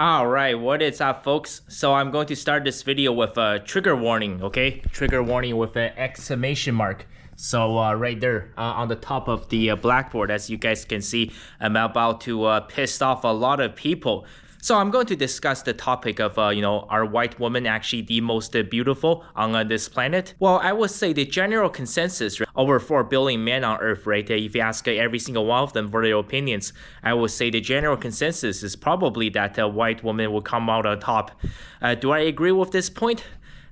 Alright, what is up folks? So I'm going to start this video with a trigger warning, okay? Trigger warning with an exclamation mark. So right there on the top of the blackboard, as you guys can see, I'm about to piss off a lot of people. So I'm going to discuss the topic of, are white women actually the most beautiful on this planet? Well, I would say the general consensus, right? Over 4 billion men on Earth, right? If you ask every single one of them for their opinions, I would say the general consensus is probably that white women will come out on top. Do I agree with this point?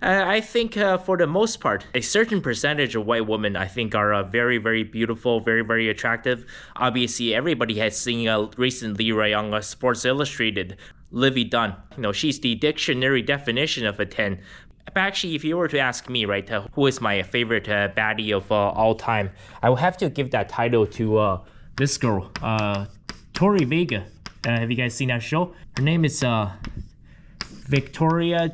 I think for the most part, a certain percentage of white women I think are very, very beautiful, very, very attractive. Obviously, everybody has seen recently, right, on Sports Illustrated, Livy Dunn. She's the dictionary definition of a 10. But actually, if you were to ask me, right, who is my favorite baddie of all time, I would have to give that title to this girl, Tori Vega. Have you guys seen that show? Her name is Victoria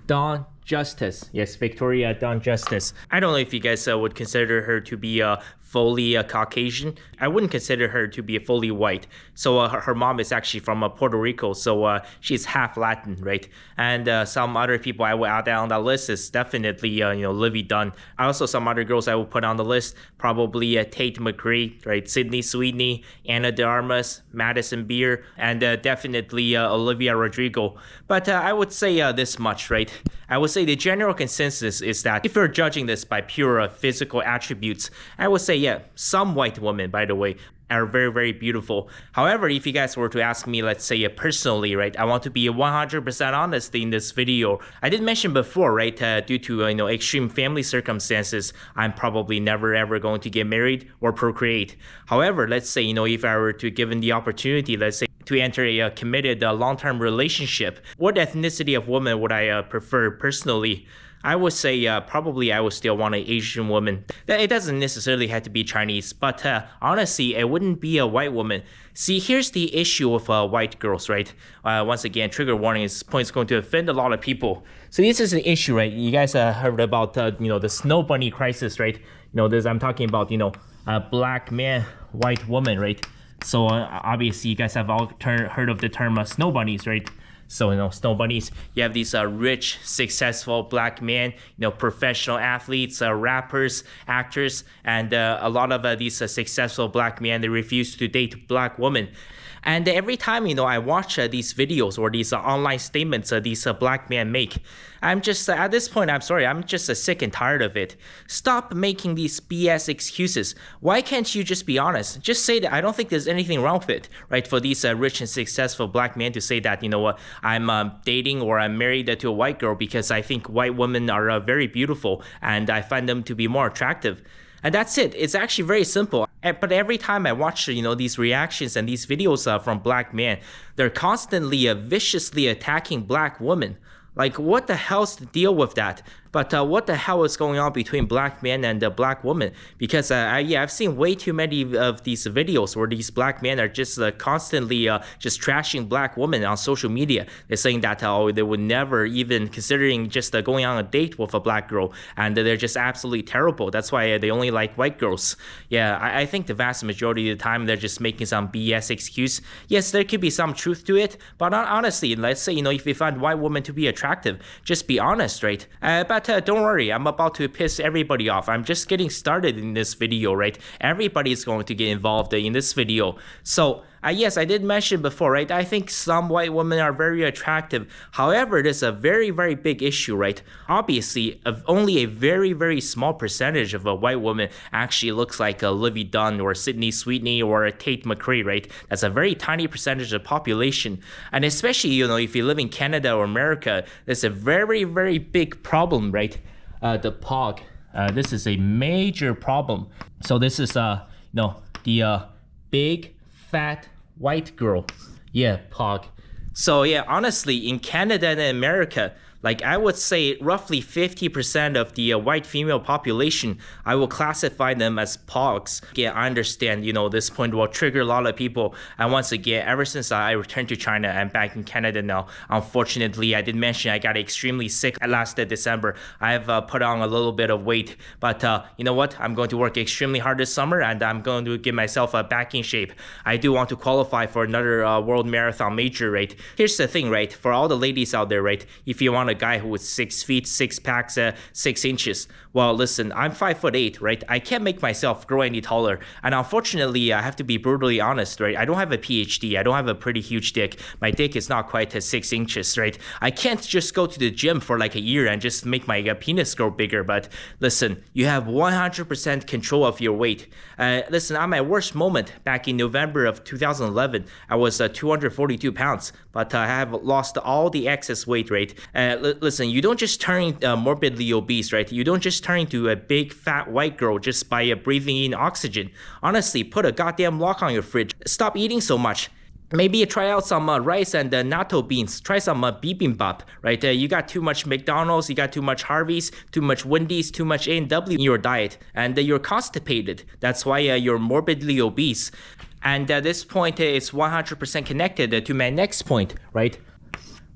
Dawn Justice. Yes, Victoria Dawn Justice. I don't know if you guys would consider her to be fully Caucasian. I wouldn't consider her to be fully white. So her mom is actually from Puerto Rico, so she's half Latin, right? And some other people I would add on that list is definitely Livy Dunn. Also, some other girls I would put on the list, probably Tate McRae, right? Sydney Sweeney, Anna de Armas, Madison Beer, and definitely Olivia Rodrigo. But I would say this much, right? I would say the general consensus is that if you're judging this by pure physical attributes, I would say, yeah, some white women, by the way, are very, very beautiful. However, if you guys were to ask me, let's say personally, right, I want to be 100% honest in this video. I did mention before, right, due to extreme family circumstances, I'm probably never ever going to get married or procreate. However, let's say, if I were to given the opportunity, let's say, to enter a committed long-term relationship, what ethnicity of woman would I prefer personally? I would say probably I would still want an Asian woman. It doesn't necessarily have to be Chinese, but honestly, it wouldn't be a white woman. See, here's the issue with white girls, right? Once again, trigger warning, this point is going to offend a lot of people. So this is an issue, right? You guys heard about the snow bunny crisis, right? I'm talking about a black man, white woman, right? So obviously, you guys have all heard of the term snow bunnies, right? So, snow bunnies, you have these rich, successful black men, professional athletes, rappers, actors, and a lot of these successful black men, they refuse to date black women. And every time, I watch these videos or these online statements these black men make, I'm just, at this point, I'm sorry, I'm just sick and tired of it. Stop making these BS excuses. Why can't you just be honest? Just say that I don't think there's anything wrong with it, right? For these rich and successful black men to say that, I'm dating or I'm married to a white girl because I think white women are very beautiful and I find them to be more attractive. And that's it. It's actually very simple. But every time I watch, these reactions and these videos from black men, they're constantly viciously attacking black women. Like, what the hell's the deal with that? But what the hell is going on between black men and black women? Because I've seen way too many of these videos where these black men are just constantly just trashing black women on social media. They're saying that they would never even considering just going on a date with a black girl, and they're just absolutely terrible. That's why they only like white girls. Yeah, I think the vast majority of the time they're just making some BS excuse. Yes, there could be some truth to it, but honestly, let's say if you find white women to be attractive, just be honest, right? But don't worry, I'm about to piss everybody off. I'm just getting started in this video, right? Everybody's going to get involved in this video. So, yes, I did mention before, right? I think some white women are very attractive. However, there's a very, very big issue, right? Obviously, only a very, very small percentage of a white woman actually looks like a Livy Dunn or Sydney Sweeney or a Tate McRae, right? That's a very tiny percentage of the population. And especially, if you live in Canada or America, there's a very, very big problem, right? The POG. This is a major problem. So this is, the big, fat, white girl. Yeah, POG. So yeah, honestly, in Canada and America, Like I would say roughly 50% of the white female population, I will classify them as pogs. Yeah, I understand, this point will trigger a lot of people. And once again, ever since I returned to China, I'm back in Canada now. Unfortunately, I did mention I got extremely sick last December. I've put on a little bit of weight, but you know what? I'm going to work extremely hard this summer, and I'm going to get myself back in shape. I do want to qualify for another world marathon major, right? Here's the thing, right? For all the ladies out there, right? If you want a guy who is 6 feet, 6 packs, 6 inches, well, listen, I'm 5'8", right? I can't make myself grow any taller, and unfortunately, I have to be brutally honest, right? I don't have a PhD. I don't have a pretty huge dick. My dick is not quite 6 inches, right? I can't just go to the gym for like a year and just make my penis grow bigger. But listen, you have 100% control of your weight. Listen, at my worst moment back in November of 2011, I was 242 pounds, but I have lost all the excess weight, right? Listen, you don't just turn morbidly obese, right? You don't just turn into a big fat white girl just by breathing in oxygen. Honestly, put a goddamn lock on your fridge. Stop eating so much. Maybe try out some rice and natto beans. Try some bibimbap, right? You got too much McDonald's, you got too much Harvey's, too much Wendy's, too much A&W in your diet, and you're constipated. That's why you're morbidly obese. And this point is 100% connected to my next point, right?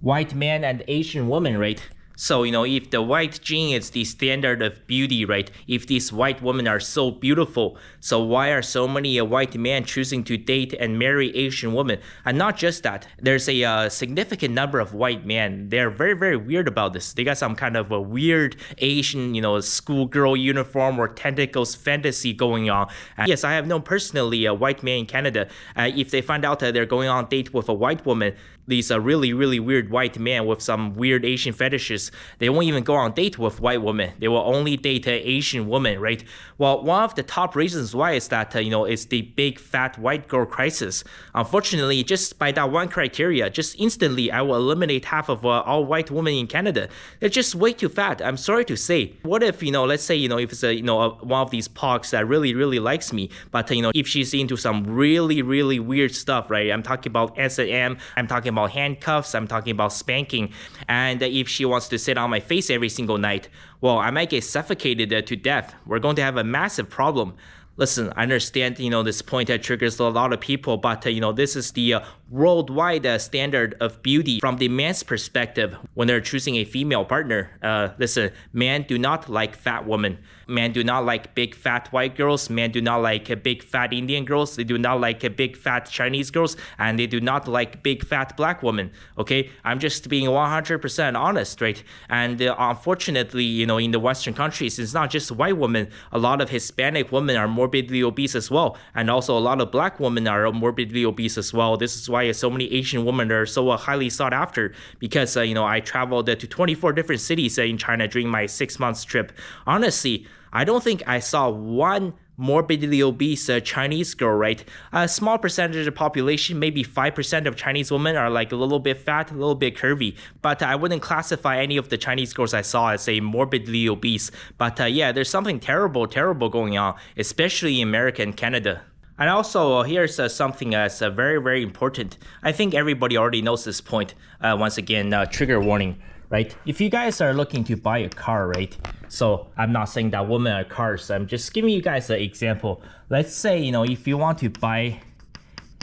White man and Asian woman, right? So, if the white gene is the standard of beauty, right? If these white women are so beautiful, so why are so many white men choosing to date and marry Asian women? And not just that, there's a significant number of white men. They're very, very weird about this. They got some kind of a weird Asian, schoolgirl uniform or tentacles fantasy going on. And yes, I have known personally a white man in Canada. If they find out that they're going on a date with a white woman, these really, really weird white men with some weird Asian fetishes, they won't even go on a date with white women. They will only date an Asian woman, right? Well, one of the top reasons why is that, it's the big fat white girl crisis. Unfortunately, just by that one criteria, just instantly, I will eliminate half of all white women in Canada. They're just way too fat. I'm sorry to say. What if, let's say, if it's one of these pogs that really, really likes me, but, if she's into some really, really weird stuff, right? I'm talking about S&M, I'm talking about handcuffs, I'm talking about spanking, and if she wants to sit on my face every single night, well, I might get suffocated to death. We're going to have a massive problem. Listen, I understand, this point that triggers a lot of people, but, this is the worldwide standard of beauty from the man's perspective when they're choosing a female partner. Listen, men do not like fat women. Men do not like big fat white girls. Men do not like big fat Indian girls. They do not like big fat Chinese girls. And they do not like big fat black women. Okay? I'm just being 100% honest, right? And unfortunately, in the Western countries, it's not just white women. A lot of Hispanic women are morbidly obese as well. And also a lot of black women are morbidly obese as well. This is why so many Asian women are so highly sought after, because, I traveled to 24 different cities in China during my 6 months trip. Honestly, I don't think I saw one morbidly obese Chinese girl, right? A small percentage of the population, maybe 5% of Chinese women are like a little bit fat, a little bit curvy. But I wouldn't classify any of the Chinese girls I saw as a morbidly obese. But yeah, there's something terrible going on, especially in America and Canada. And also, here's something that's very, very important. I think everybody already knows this point. Once again, trigger warning, right? If you guys are looking to buy a car, right? So I'm not saying that women are cars. I'm just giving you guys an example. Let's say, if you want to buy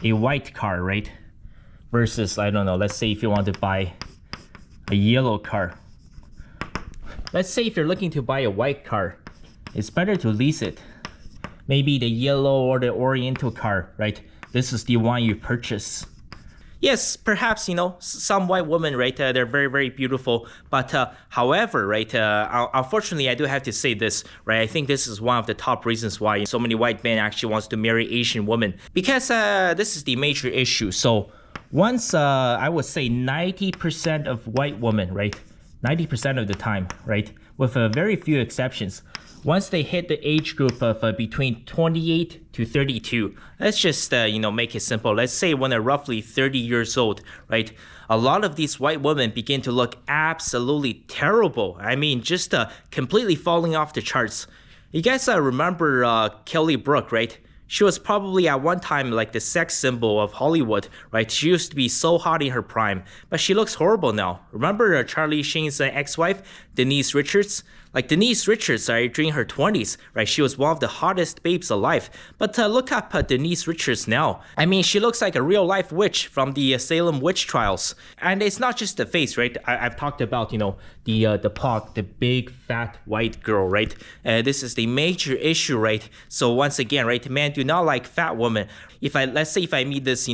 a white car, right? Versus, I don't know, let's say if you want to buy a yellow car. Let's say if you're looking to buy a white car, it's better to lease it. Maybe the yellow or the Oriental car, right? This is the one you purchase. Yes, perhaps, some white women, right, they're very, very beautiful. But however, right, unfortunately, I do have to say this, right? I think this is one of the top reasons why so many white men actually wants to marry Asian women. Because this is the major issue. So once, I would say 90% of white women, right? 90% of the time, right? With very few exceptions. Once they hit the age group of between 28 to 32, let's just, make it simple. Let's say when they're roughly 30 years old, right? A lot of these white women begin to look absolutely terrible. I mean, just completely falling off the charts. You guys remember Kelly Brook, right? She was probably at one time like the sex symbol of Hollywood, right? She used to be so hot in her prime, but she looks horrible now. Remember Charlie Sheen's ex-wife, Denise Richards? Like Denise Richards, right, during her 20s, right, she was one of the hottest babes alive. But look up Denise Richards now. I mean, she looks like a real-life witch from the Salem witch trials. And it's not just the face, right? I've talked about, the pot, the big fat white girl, right? This is the major issue, right? So once again, right, men do not like fat women. Let's say if I meet this,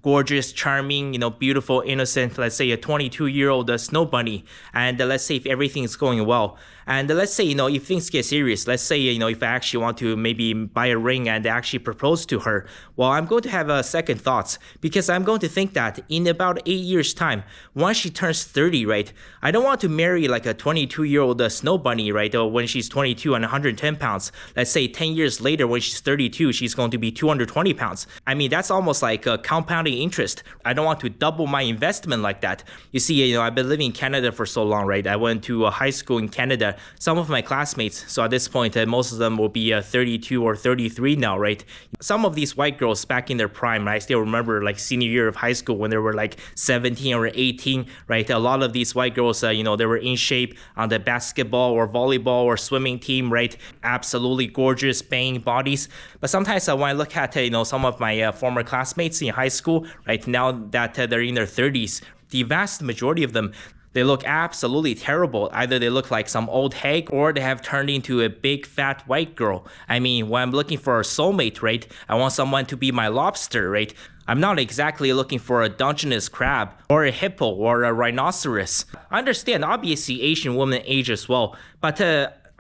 gorgeous, charming, beautiful, innocent, let's say a 22-year-old snow bunny, and let's say if everything is going well, and let's say, if things get serious, let's say, if I actually want to maybe buy a ring and actually propose to her, well, I'm going to have second thoughts, because I'm going to think that in about 8 years' time, once she turns 30, right, I don't want to marry like a 22-year-old snow bunny, right, or when she's 22 and 110 pounds. Let's say 10 years later, when she's 32, she's going to be 220 pounds. I mean, that's almost like a compounding interest. I don't want to double my investment like that. You see, I've been living in Canada for so long, right? I went to high school in Canada. Some of my classmates, so at this point, most of them will be 32 or 33 now, right? Some of these white girls back in their prime, I still remember like senior year of high school when they were like 17 or 18, right? A lot of these white girls, they were in shape on the basketball or volleyball or swimming team, right? Absolutely gorgeous, banging bodies. But sometimes when I look at, some of my former classmates in high school, right, now that they're in their 30s, the vast majority of them, they look absolutely terrible. Either they look like some old hag or they have turned into a big fat white girl. I mean, when I'm looking for a soulmate, right, I want someone to be my lobster, right? I'm not exactly looking for a Dungeness crab or a hippo or a rhinoceros. I understand, obviously, Asian women age as well, but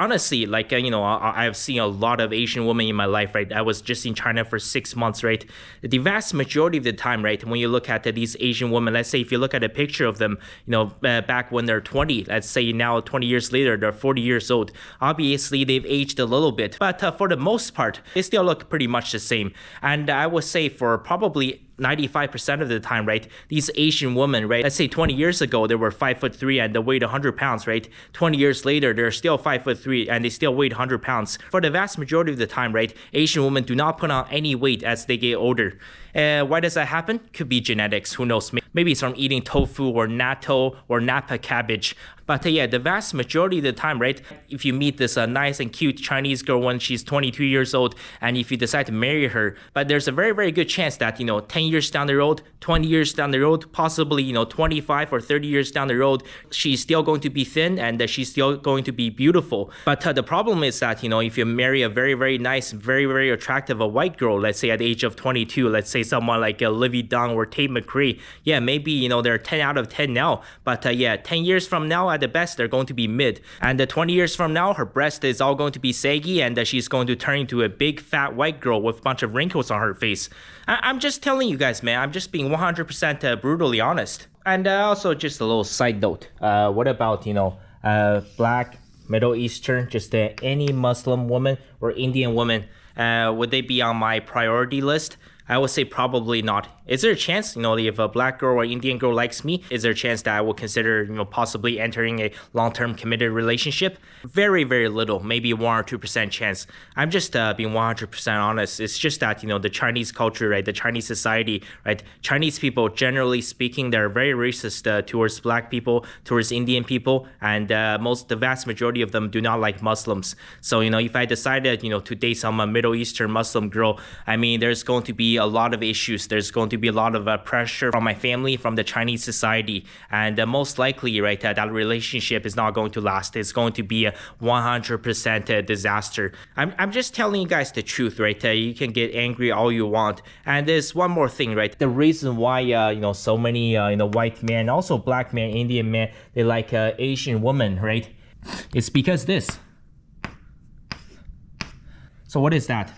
honestly, like, I've seen a lot of Asian women in my life, right? I was just in China for 6 months, right? The vast majority of the time, right, when you look at these Asian women, let's say if you look at a picture of them, back when they're 20, let's say now 20 years later, they're 40 years old. Obviously, they've aged a little bit, but for the most part, they still look pretty much the same. And I would say for probably 95% of the time, right, these Asian women, right, let's say 20 years ago, they were 5'3" and they weighed 100 pounds, right? 20 years later, they're still 5'3" and they still weighed 100 pounds. For the vast majority of the time, right, Asian women do not put on any weight as they get older. Why does that happen? Could be genetics, who knows? Maybe it's from eating tofu or natto or napa cabbage. But yeah, the vast majority of the time, right, if you meet this nice and cute Chinese girl when she's 22 years old, and if you decide to marry her, but there's a very, very good chance that, 10 years down the road, 20 years down the road, possibly, 25 or 30 years down the road, she's still going to be thin and she's still going to be beautiful. But the problem is that, if you marry a very, very nice, very, very attractive white girl, let's say at the age of 22, let's say someone like Livy Dunn or Tate McRae, yeah, maybe, they're 10 out of 10 now, but 10 years from now, at the best, they're going to be mid. And 20 years from now, her breast is all going to be saggy and she's going to turn into a big fat white girl with a bunch of wrinkles on her face. I'm just telling you guys, man, I'm just being 100% brutally honest. And also just a little side note, what about, black, Middle Eastern, just any Muslim woman or Indian woman, would they be on my priority list? I would say probably not. Is there a chance, if a black girl or Indian girl likes me, is there a chance that I will consider, possibly entering a long-term committed relationship? Very, very little, maybe 1 or 2% chance. I'm just being 100% honest. It's just that, the Chinese culture, right, the Chinese society, right, Chinese people, generally speaking, they're very racist towards black people, towards Indian people, and the vast majority of them do not like Muslims. So, if I decided, to date some Middle Eastern Muslim girl, I mean, there's going to be a lot of issues. There's going to be a lot of pressure from my family, from the Chinese society, and most likely, right, that relationship is not going to last. It's going to be a 100% disaster. I'm just telling you guys the truth, right? You can get angry all you want. And there's one more thing, right? The reason why so many white men, also black men, Indian men, they like Asian women, right? It's because this. So what is that?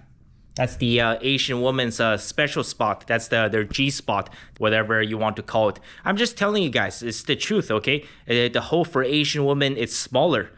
That's the Asian woman's special spot. That's their G spot, whatever you want to call it. I'm just telling you guys, it's the truth, okay? The hole for Asian women is smaller.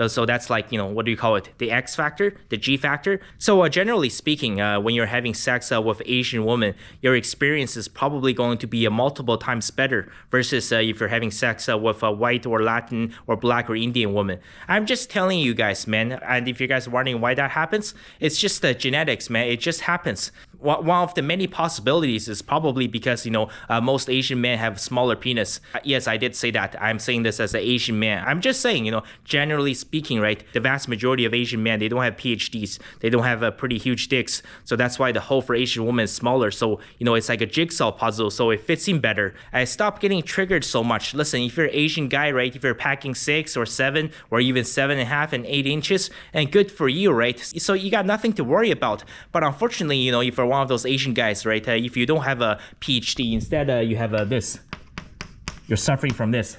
So that's like, what do you call it? The X factor, the G factor. So generally speaking, when you're having sex with Asian women, your experience is probably going to be multiple times better versus if you're having sex with a white or Latin or black or Indian woman. I'm just telling you guys, man. And if you guys are wondering why that happens, it's just genetics, man. It just happens. One of the many possibilities is probably because, most Asian men have smaller penis. Yes, I did say that. I'm saying this as an Asian man. I'm just saying, generally speaking, right, the vast majority of Asian men, they don't have PhDs. They don't have pretty huge dicks. So that's why the hole for Asian women is smaller. So, it's like a jigsaw puzzle. So it fits in better. I stop getting triggered so much. Listen, if you're an Asian guy, right, if you're packing 6 or 7 or even 7.5 and 8 inches, and good for you, right? So you got nothing to worry about. But unfortunately, if you're one of those Asian guys, right, if you don't have a PhD, instead you have this. You're suffering from this,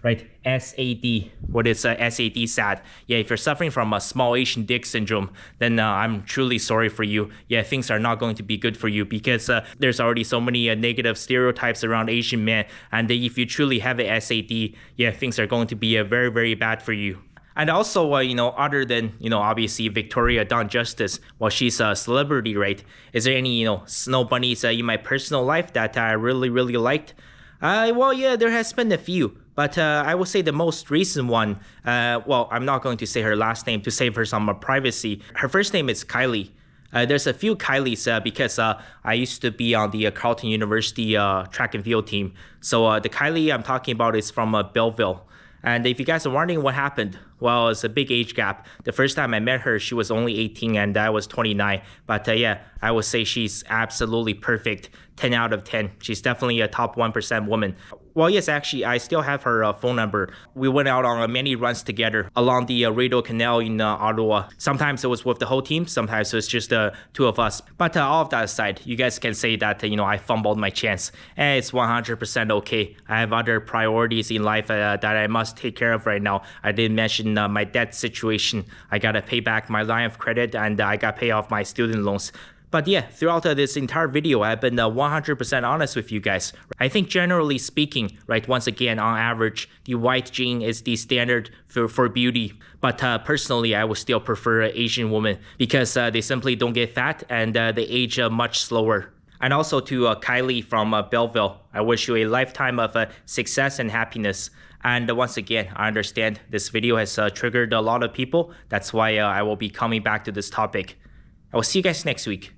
right? SAD. What is SAD? SAD. Yeah, if you're suffering from a small Asian dick syndrome, then I'm truly sorry for you. Yeah, things are not going to be good for you because there's already so many negative stereotypes around Asian men. And if you truly have a SAD, yeah, things are going to be very, very bad for you. And also, other than, obviously Victoria Dawn Justice, well, she's a celebrity, right? Is there any, snow bunnies in my personal life that I really, really liked? Well, yeah, there has been a few. But I would say the most recent one, well, I'm not going to say her last name to save her some privacy. Her first name is Kylie. There's a few Kylies because I used to be on the Carleton University track and field team. So the Kylie I'm talking about is from Belleville. And if you guys are wondering what happened, well, it's a big age gap. The first time I met her, she was only 18 and I was 29. But yeah, I would say she's absolutely perfect. 10 out of 10. She's definitely a top 1% woman. Well, yes, actually, I still have her phone number. We went out on many runs together along the Radio Canal in Ottawa. Sometimes it was with the whole team. Sometimes it was just the two of us. But all of that aside, you guys can say that, I fumbled my chance. And it's 100% okay. I have other priorities in life that I must take care of right now. I didn't mention my debt situation. I got to pay back my line of credit and I got to pay off my student loans. But yeah, throughout this entire video, I've been 100% honest with you guys. I think generally speaking, right, once again, on average, the white gene is the standard for beauty. But personally, I would still prefer an Asian woman because they simply don't get fat and they age much slower. And also to Kylie from Belleville, I wish you a lifetime of success and happiness. And once again, I understand this video has triggered a lot of people. That's why I will be coming back to this topic. I will see you guys next week.